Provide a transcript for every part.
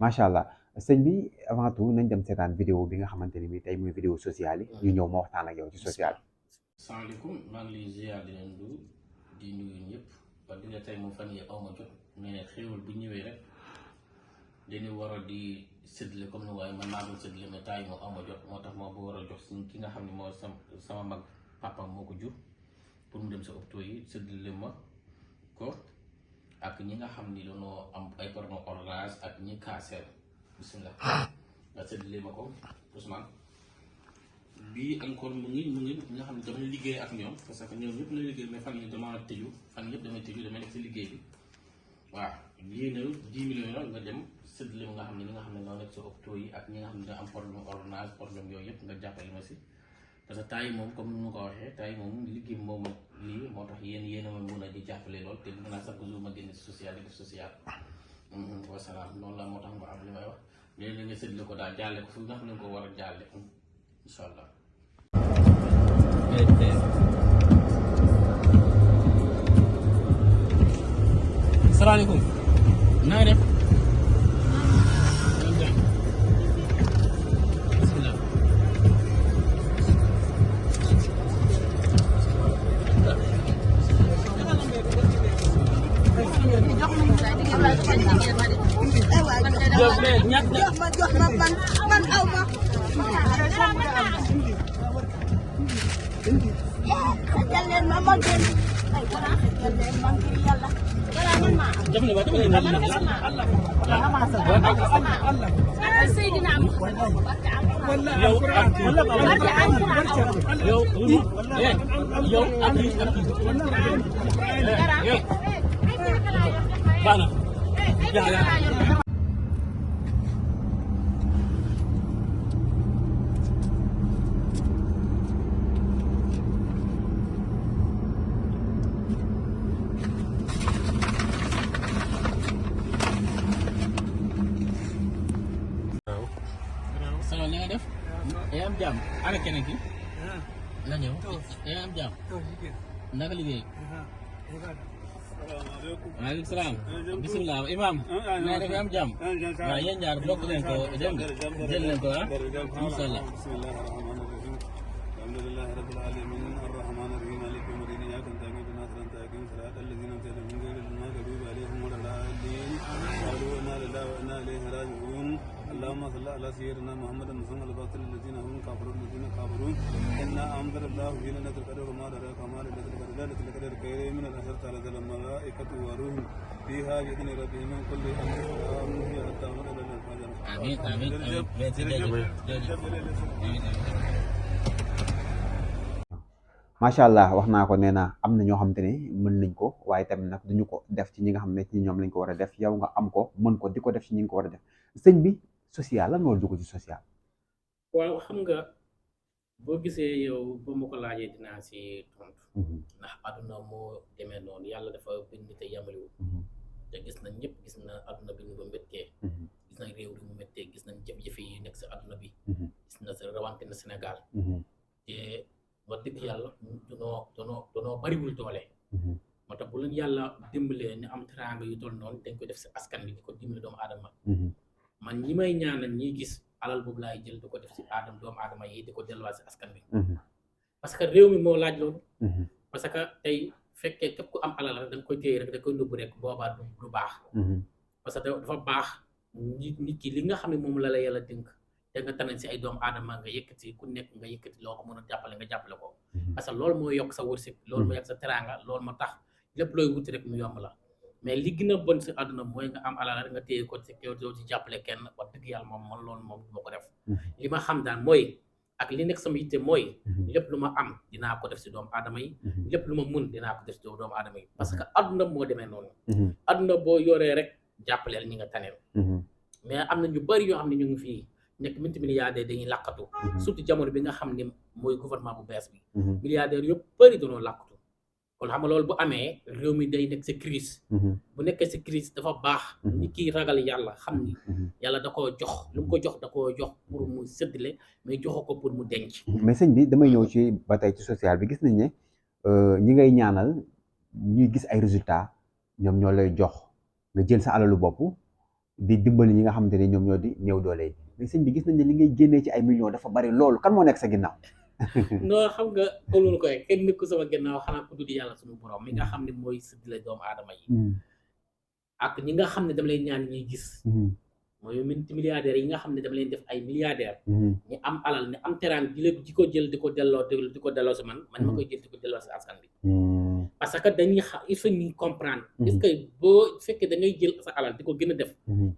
macha allah sëñ bi avant tout nañ dem seetaan vidéo bi nga xamante ni bi tey muy vidéo sociale yi ñu ñëw ma waxtaan ak yow ci social. salaamaaleykum maa ngi lay ziar di leen di nuyu ñëpp wax dëgg tey moom fan yii aw ma jot mais xéewal bu ñëwee rek dañuy war a di séddale comme ni waaye man maa doon séddale mais temps yi moom aw ma jot moo tax moo war a jox suñ ki nga xam ne moo sama mag papa moo ko jur pour mu dem sa hôpitaux yi séddale ma ko ak ñi nga xam ni dañoo am ay problème ordonnance ak ñi cancer bisimilah nga séddale ma ko Ousmane. bii encore mu ngi nga xam ne damay liggéey ak ñoom parce que ñoom ñëpp la liggéey mais fan yi dama tëju fan yëpp damay tëju damay nekk si liggéey bi waaw lii na 10 millions la nga dem séddale nga xam ne ñi nga xam ne ñoo nekk si hôpitaux yi ak ñi nga xam ne am problème ordonnance problème yooyu yëpp nga jàppale ma si parce que temps yi moom comme ni ma ko waxee temps yi moom liggéey moom lii moo tax yéen a ma mën a di jàppale lool te bëgg naa chaque jour ma génn si social di def social wasalaam noonu la moo tax ma am li may wax léegi nga séddale ko daal jàlle ko fu nga xam ne ko war a jàlle incha allah. salaamaaleykum. na nga def. bisimilah. jox ma man aw ma. xajal leen ma ma génn ay wala xajal leen ma ngir yàlla wala man ma Seydina salaam na nga def. yaa am jàmm. ana keneen ki. na ñëw. yaa am jàmm. naka liggéey. waaleykum salaam. bisimilah Imaam. na nga def yaa am jàmm. waaw yéen ñaar bokk leen ko dem jël leen ko ah. incha allah. alhamdulillahi rabbil alamin arrahman arrahim maliki yawmi din iyyaka na'budu wa iyyaka nasta'in siratal ladzina an'amta alaihim ghayril maghdubi alaihim waladdallin inna lillahi wa inna ilaihi raji'un اللهم صل على سيدنا محمد وسلم الباطل الذين هم كفروا الذين كفروا إنا أنزل الله في ليلة القدر وما أدراك ما ليلة القدر ليلة القدر خير من الأشهر تنزل الملائكة والروح فيها بإذن ربهم من كل أمر سلام هي حتى مطلع الفجر. amiin amiin amiin. macha allah wax naa ko nee na am na ñoo xamante ne mën nañ ko waaye tamit nag duñu ko def ci ñi nga xam ne ci ñoom lañ ko war a def yow nga am ko mën ko di ko def ci ñi nga ko war a def sëñ bi social lan moo dugg ci social. waaw xam nga boo gisee yow ba ma ko laajee dinaa si tontu. ndax àdduna moo demee noonu yàlla dafa bind te yamaliwul. te gis nañ ñëpp gis na àdduna bi ñu ko méttee. gis nañ réew li mu méttee gis nañ jafe-jafe yi nekk si àdduna bi. gis na sa rawante na Sénégal. te wax dëgg yàlla danoo bariwul doole. moo tax bu leen yàlla dimbalee ñu am teraanga yu toll noonu dañ koy def si askan bi di ko dimbale doomu aadama. man ñi may ñaanal ñiy gis alal boobu laay jël di ko def si doomu aadama yi di ko delluwaat si askan bi. parce que réew mi moo laaj loolu. parce que tey fekkee képp ku am alal rek da nga koy téye rek da koy nëbbu rek boobaa du baax. parce que dafa baax nit ki li nga xam ne moom la la yàlla dénk te nga tànn si ay doomu aadama nga yëkkati ku nekk nga yëkkati loo ko mën a jàppale nga jàppale ko. parce que loolu moo yokk sa wërsëg. loolu moo yokk sa teraanga loolu moo tax lépp looy wuti rek mu yomb la. mais li gën a bon si àdduna mooy nga am alal rek nga téye ko ci yow doo ci jàppale kenn wax dëgg yàlla moom man loolu moom du ma ko def. li ma xam daal mooy ak li nekk sama yitte mooy lépp lu ma am dinaa ko def si doomu aadama yi. lépp lu ma mun dinaa ko def si doomu aadama yi. parce que àdduna moo demee noonu. àdduna boo yoree rek jàppaleel ñi nga taneel. mais am na ñu bari yoo xam ne ñu ngi fii nekk multimilliardaire dañuy làkkatu. surtout jamono bi nga xam ne mooy gouvernement bu bees bi. milliardaire yëpp bari dañoo làkkatu. kon xam nga loolu bu amee réew mi day nekk si crise. bu nekkee si crise dafa baax. nit ki ragal yàlla xam ni. yàlla da koo jox lu mu ko jox da koo jox pour mu séddale mais joxo ko pour mu denc. mais sëñ bi damay ñëw ci ba tey ci social bi gis nañ ne ñi ngay ñaanal ñuy gis ay résultats ñoom ñoo lay jox nga jël sa alalu bopp di dimbali ñi nga xamante ne ñoom ñoo di néew doole yi mais sëñ bi gis nañ ne li ngay génnee ci ay millions dafa bari loolu kan moo nekk sa ginnaaw. non xam nga comme lu ko kenn nekku sama ginnaaw xanaa ku dul yàlla suñu borom mi nga xam ne mooy séddale doomu aadama yi ak ñi nga xam ne dama leen ñaan ñuy gis mooy multimilliardaires yi nga xam ne dama leen def ay milliardaires ñu am alal ne am teraan di ko jël di ko delloo si man ma koy jël di ko delloo si askan bi parce que dañuy il faut ñu comprendre est-ce que boo fekkee da ngay jël sa alal di ko gën a def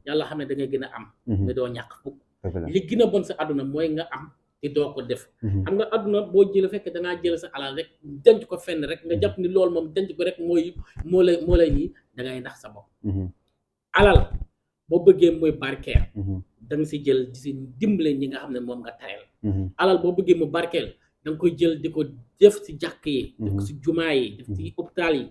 yàlla xam ne da ngay gën a am nga doo ñàkk fukk li gën a bon sa àdduna mooy nga am te doo ko def xam nga àdduna boo jël fekkee dangaa jël sa alal rek denc ko fenn rek nga jàpp ni loolu moom denc ko rek moo lay nii da ngay nax sa bopp alal boo bëggee mooy barkeel da nga si jël di si dimbale ñi nga xam ne moom nga tareel alal boo bëggee mu barkeel da nga koy jël di ko def si jàkk yi def ko si jumaa yi def si hôpital yi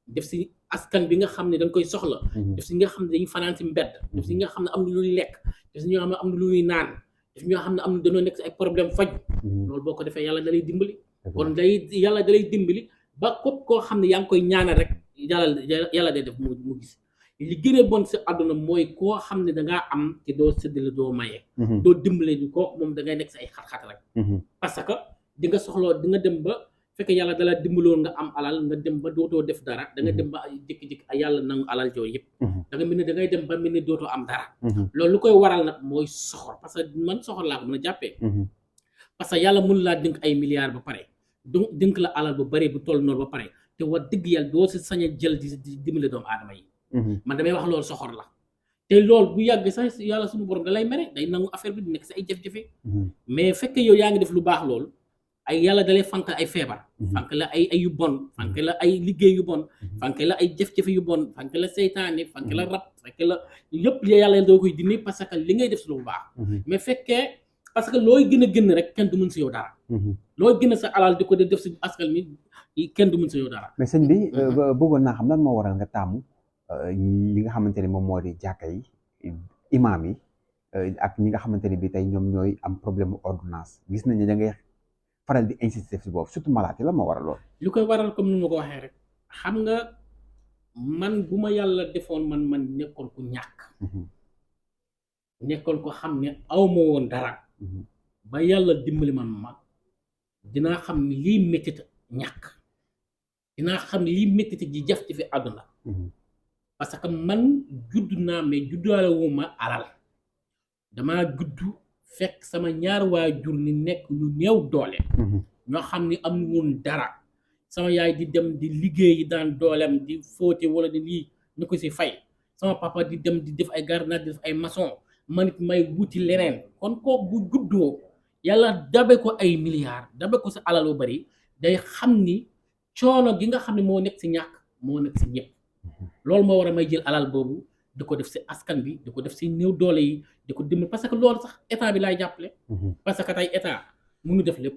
def si askan bi nga xam ne dañ koy soxla def si nga xam ne dañuy fanaan si mbedd def si nga xam ne am na luy lekk def si ñoo xam ne am na luy naan def ñoo xam ne am na dañoo nekk si ay problème faju loolu boo ko defee yàlla da lay dimbali kon yàlla da lay dimbali ba képp koo xam ne yaa ngi koy ñaanal rek yàlla day def mu gis li gën a bon si àdduna mooy koo xam ne dangaa am te doo séddale doo maye doo dimbale ñu kooku moom da ngay nekk si ay xat-xat rek parce que di nga soxloo di nga dem ba fekk yàlla dala dimbaloon nga am alal nga dem ba dootoo def dara da nga dem ba jékki-jékki ay yàlla nangu alal jooyu yëpp da nga mel ne da ngay dem ba mel ne dootoo am dara loolu lu koy waral nag mooy soxor parce que man soxor laa ko mën a jàppee parce que yàlla mënu laa dénk ay milliards ba pare donc dénk la alal bu bari bu toll noonu ba pare te wax dëgg yàlla doo si sañ a jël di dimbale doomu aadama yi man damay wax loolu soxor la te loolu bu yàgg sax yàlla suñu borom da lay mere day nangu affaire bi di nekk si ay jafe-jafe mais fekk yow yaa ngi def lu baax loolu ay yàlla dalay fank ay feebar fank la ay yu bon fank la ay liggéey yu bon fank la ay jafe-jafe yu bon fank la seytaane fank la rab fank la yëpp yàlla doo koy dindi parce que li ngay def si lu baax mais fekkee parce que looy gën a gën rek kenn du mën si yow dara looy gën a sa alal di ko def si askan mi kenn du mën si yow dara mais sëñ bi bëggoon naa xam lan moo waral nga taamu li nga xamante ne moom moo di jàkka yi imaam yi ak ñi nga xamante ne bi tey ñoom ñooy am problème ordonnance gis nañ ne da ngay faral di insister si boobu surtout malade la moo waral lool. lu koy waral comme ni ma ko waxee rek xam nga man bu ma yàlla defoon man nekkoon ku ñàkk nekkoon ko xam ne aw ma woon dara ba yàlla dimbali man ma dinaa xam ne lii métit ñàkk dinaa xam ne lii métit ji jaf ci fi àdduna parce que man judd naa mais juddaale wu ma alal damaa judd fekk sama ñaar waajur ni nekk ñu néew doole ñoo xam ni am woon dara sama yaay di dem di liggéey daan dooleem di fóote wala di lii ñu ko si fay sama papa di dem di def ay gardiennage di def ay maçon man it may wuti leneen kon ko bu juddoo yàlla dabe ko ay milliards dabe ko si alal bu bari day xam ni coono gi nga xam ne moo nekk si ñàkk moo nekk si ñëpp loolu moo war a may jël alal boobu di ko def si askan bi di ko def si néew doole yi di ko dimbali parce que loolu sax état bi laay jàppale parce que tey état mënu def lépp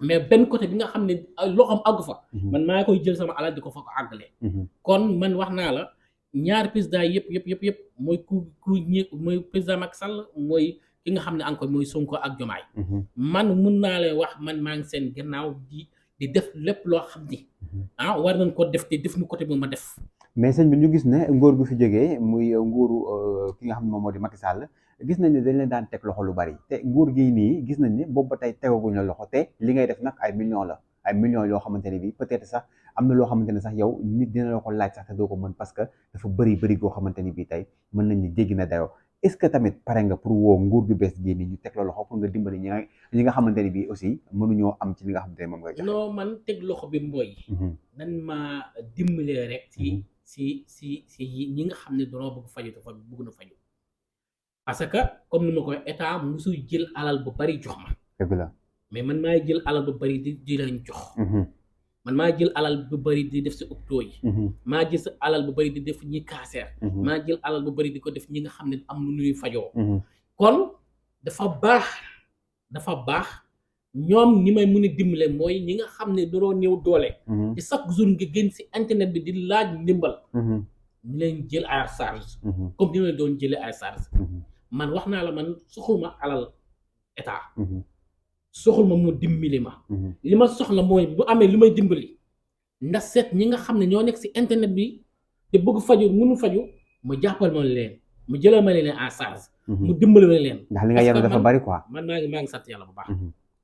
mais benn côté bi nga xam ne loxoom àggu fa man maa koy jël sama alal di ko fa ko àggalee kon man wax naa la ñaari président yëpp mooy mooy président Macky Sall mooy ki nga xam ne encore mooy Sonko ak Diomaye man mun naa leen wax man maa ngi seen gannaaw di def lépp loo xam ni war nañ ko def te def nu côté bu ma def mais sëñ bi ñu gis ne nguur gu fi jógee muy nguuru ki nga xam ne moom moo di Macky Sall gis nañ ne dañ leen daan teg loxo lu bari te nguur gi nii gis nañ ne boobu ba tey tegaguñ la loxo te li ngay def nag ay millions yoo xamante ne bi peut-être sax am na loo xamante ne sax yow nit dina la ko laaj sax te doo ko mën parce que dafa bëri goo xamante ni bi tey mën nañ ni jéggi na dayoo est-ce que tamit pare nga pour woo nguur gu bees gii nii ñu teg la loxo pour nga dimbali ñi nga xamante ne bi aussi mënuñoo am ci li nga xamante ne moom ngay joxe. non man teg loxo bi mooy nan ma dimbalee rek si ñi nga xam ne dañoo bëgg faju dafa bëgg na faju parce que comme ni ma koy état musuy jël alal bu bari jox ma dëgg la mais man maay jël alal bu bari di leen jox man maa jël alal bu bari di def si hôpitaux yi maa jël sa alal bu bari di def ñi cancer maa jël alal bu bari di ko def ñi nga xam ne am lu ñuy fajoo kon dafa baax ñoom ñi may mën a dimbale mooy ñi nga xam ne dañoo néew doole te chaque jour nga gën si internet bi di laaj ndimbal ñu leen jël ay charge comme ni leen doon jëlee ay charge man wax naa la man soxluma alal état soxla ma mu dimbali ma li ma soxla mooy bu amee li may dimbali ndax seet ñi nga xam ne ñoo nekk si internet bi te bëgg faju mënu faju ma jàppal ma leen mu jëlal ma leen en charge mu dimbali ma leen ndax li nga yenu dafa bari quoi. man maa ngi sant yàlla bu baax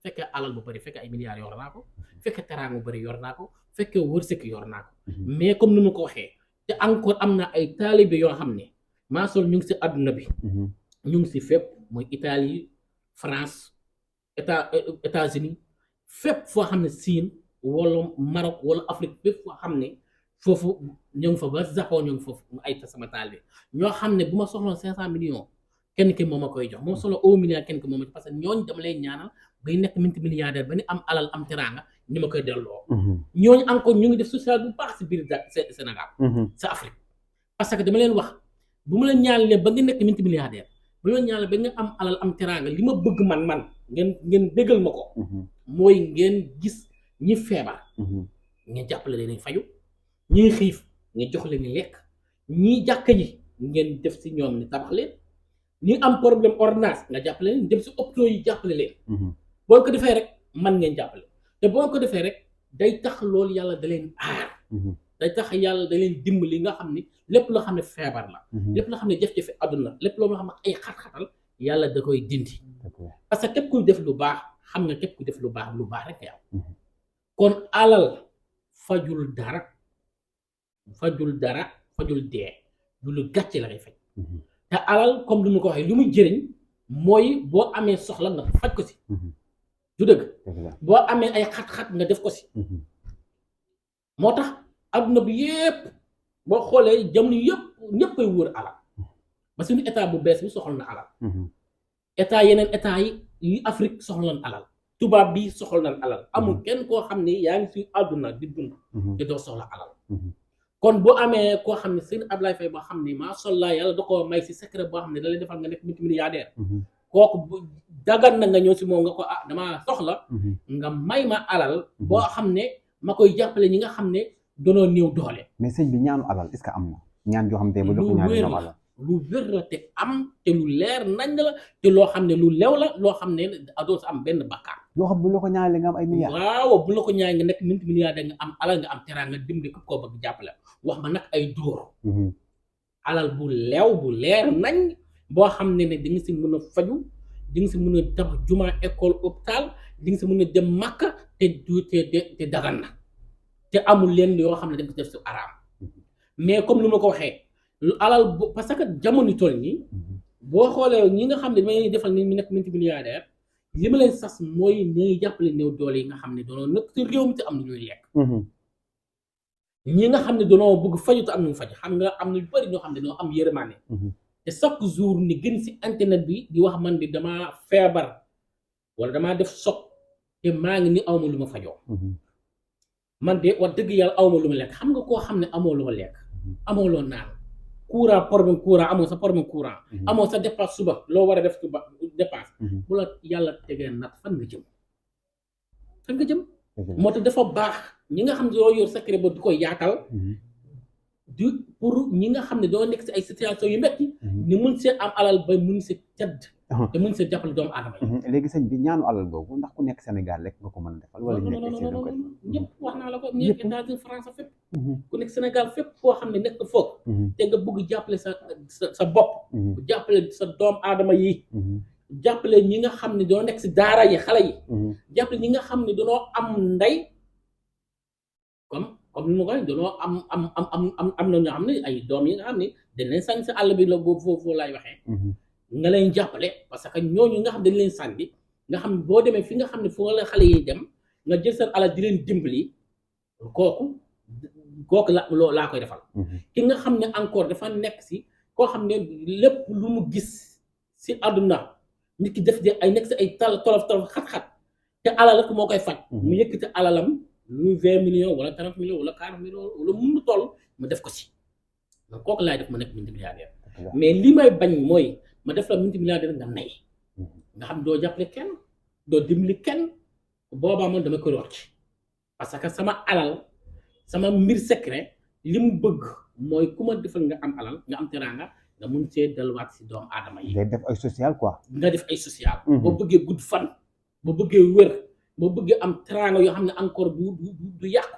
fekkee alal bu bëri fekkee ay milliards yor naa ko fekkee teraanga bu bëri yor naa ko fekkee wërsëg yor naa ko mais comme ni ma ko waxee te encore am na ay taalibe yoo xam ne maa sol ñu ngi si àdduna bi ñu ngi si fépp mooy Italie France États-Unis fépp foo xam ne Siin wala Maroc wala Afrique fépp foo xam ne foofu ñoo ngi fa ba Japon ñoo ngi foofu ay sama taalibe ñoo xam ne bu ma soxloon 500 millions kenn ki moom a koy jox moom solo 1 milliard kenn ki moom a parce que ñooñu dama lay ñaanal bay nekk multimilliardaire ba ni am alal am teraanga ñu ma koy delloo. ñooñu encore ñu ngi def social bu baax si biir Sénégal. sa Afrique parce que dama leen wax bu ma leen ñaanalee ba nga nekk multimilliardaire bu ma leen ñaanalee ba nga am alal am teraanga li ma bëgg man ngeen déggal ma ko. mooy ngeen gis ñi feebar. ngeen jàppale leen fayu ñi xiif ngeen jox leen lekk ñi jàkk ji ngeen def si ñoom ni tabax leen. ñi am problème ordonnance nga jàppale leen dem si hôpitaux yi jàppale leen. boo ko defee rek man ngeen jàppale te boo ko defee rek day tax loolu yàlla da leen aar. day tax yàlla da leen dimbali nga xam ni lépp loo xam ne feebar la. lépp loo xam ne jafe-jafe àdduna lépp loo xam ne ay xat-xatal yàlla da koy dindi. parce que képp kuy def lu baax xam nga képp kuy def lu baax rek yow. kon alal fajul dara fajul dee lu gàcce la ngay faj. te alal comme lu mu ko waxee li muy jëriñ mooy boo amee soxla nga faj ko si. du dëgg boo amee ay xat-xat nga def ko si. moo tax adduna bi yépp boo xoolee jamono yëpp ñëpp koy wër alal ba suñu état bu bees bi soxla na alal. état yeneen état yi Afrique soxla na alal tubaab bi soxla na alal amul kenn koo xam ne yaa ngi si àdduna di dund. te doo soxla alal. kon boo amee koo xam ne seen Ablaye Faye boo xam ne macha allah yàlla da koo may si secret boo xam ne da lay defal nga nekk multimilliardaire. kooku dagan na nga ñëw si moom nga ko damaa soxla. nga may ma alal. boo xam ne ma koy jàppale ñi nga xam ne danoo néew doole. mais sëñ bi ñaanu alal est-ce que am na ñaan joo xam te ba jox ko ñaan ñoom alal. lu wér la te am te lu leer nañ la te loo xam ne lu lew la loo xam ne doo sa am benn bakkaar. loo xam bu la ko ñaanalee nga am ay milliards. waaw bu la ko ñaan nga nekk multimilliardaire nga am alal nga am teraanga nga dimbali ko koo bëgg jàppale wax ma nag ay dóor. alal bu leew bu leer nañ boo xam ne di nga si mën a faju di nga si mën a tabax juma école hôpital di nga si mën a dem Makka te dagan na te amul leen yoo xam ne da nga ko def si araam mais comme lu ma ko waxee alal parce que jamono toll nii boo xoolee ñi nga xam ne dañuy defal ni mu nekk multimilliardaire li ma leen sas mooy ñuy jàppale néew doole yi nga xam ne doonoo nekk si réew mi te am na ñuy lekk. ñi nga xam ne dañoo bëgg faju te am nañu faj xam nga am na ñu bëri ñoo xam ne dañoo am yërmande. te chaque jour ni gën si internet bi di wax man di damaa feebar wala damaa def choc te maa ngi ni awma lu ma fajoo. man de wax dëgg yàlla awma lu ma lekk xam nga koo xam ne amoo loo lekk. amoo loo naan courant problème courant amoo sa problème courant. amoo sa dépense suba loo war a def suba dépense. bu la yàlla tegee nag fan nga jëm. moo tax dafa baax ñi nga xam ne doo yor secret ba du koy yaatal. du pour ñi nga xam ne doo nekk si ay situation yu metti ni mun see am alal ba mun si tedd. te mun see jàppale doomu aadama yi. léegi sëñ bi ñaanu alal boobu ndax ku nekk Sénégal rek nga ko mën a defal. wala ñu nekk ñëpp wax naa la ko ñëpp États-Unis France fépp. ku nekk Sénégal fépp foo xam ne nekk foofu. te nga bëgg jàppale sa bopp. jàppale sa doomu aadama yi. jàppale ñi nga xam ne doo nekk si daara yi xale yi. jàppale ñi nga xam ne danoo am ndey comme ni ma ko waxee danoo am na ñoo xam ne ay doom yi nga xam ne dañ leen sànni si àll bi la boobu foofu laay waxee. nga leen jàppale parce que ñooñu nga xam dañ leen sànni nga xam ne boo demee fi nga xam ne foo la xale yi dem nga jël seen alal di leen dimbali kooku laa koy defal. ki nga xam ne encore dafa nekk si koo xam ne lépp lu mu gis si àdduna nit ki def di ay nekk si ay tolof xat-xat te alal rek moo koy faj. mu yëkkati alalam lu 20 millions wala 30 millions wala 40 millions wala mun na toll mu def ko si donc kooku laay def ma nekk multimilliardaire. mais li may bañ mooy ma def la multimilliardaire nga nay nga xam doo jàppale kenn doo dimbali kenn boobaa man dama koy rocc parce que sama alal sama mbir secret li mu bëgg mooy ku ma defal nga am alal nga am teraanga nga mun see delluwaat si doomu aadama yi. ngay def ay social quoi. nga def ay social. boo bëggee gudd fan boo bëggee wér boo bëggee am teraanga yoo xam ne encore du yàqu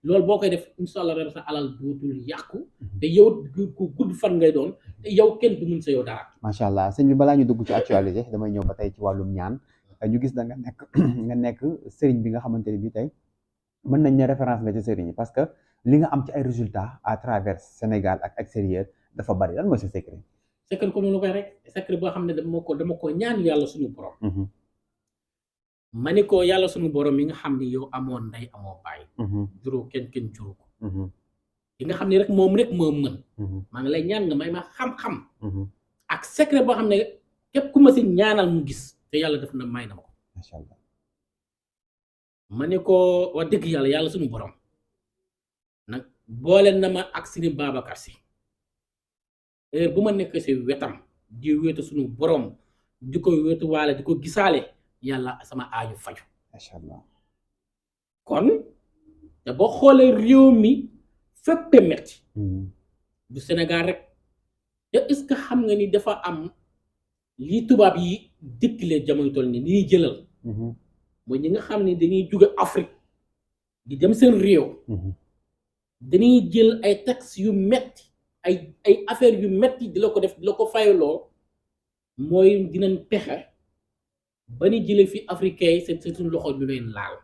loolu boo koy def incha allah rek sa alal dootul yàqu te yow ku gudd fan ngay doon te yow kenn du mun sa yow dara. macha allah sëñ bi balaa ñu dugg ci actualité damay ñëw ba tey ci wàllum ñaan ñu gis da nga nekk nga nekk sëriñ bi nga xamante ne bii tey mën nañ ne référence nga ci sëriñ yi parce que li nga am ci ay résultats à travers Sénégal ak extérieur dafa bari lan mooy sa secret. secret comme lu koy rek secret boo xam ne dama ko ñaan yàlla suñu borom. ma ni ko yàlla suñu borom mi nga xam ne yow amoon ndey amoo baay. juróo kenn juru ko. ki nga xam ne rek moo mën. maa ngi lay ñaan nga may ma xam-xam. ak secret boo xam ne képp ku ma si ñaanal mu gis te yàlla def na may na ma ko. macha allah. ma ni ko wax dëgg yàlla suñu borom nag boole na ma ak Serigne Babacar Sy heure bu ma nekk si wetam di wetu suñu borom di ko wetu waale di ko gisaale yàlla sama aaju faju. macha allah. kon te boo xoolee réew mi fépp metti du Sénégal rek te est-ce que xam nga ni dafa am lii tubaab yi dikkilee jamono toll ni ñuy jëlal mooy ñi nga xam ne dañuy jóge Afrique di dem seen réew dañuy jël ay taxes yu metti ay affaires yu metti di la ko def di la ko fayaloo mooy dinañ pexe ba ni jële fi africain yi seen suñu loxo ñu leen laal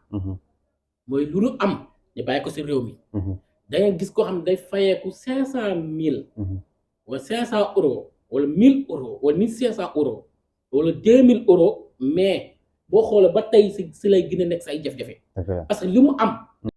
mooy lu ñu am ñu bàyyi ko si réew mi da ngay gis koo xam ne day fayeeku 500,000 wala 500 euros wala 1000 euros wala 1500 euros wala 2000 euros mais boo xoolee ba tey si lay gën a nekk say jafe-jafe parce que li mu am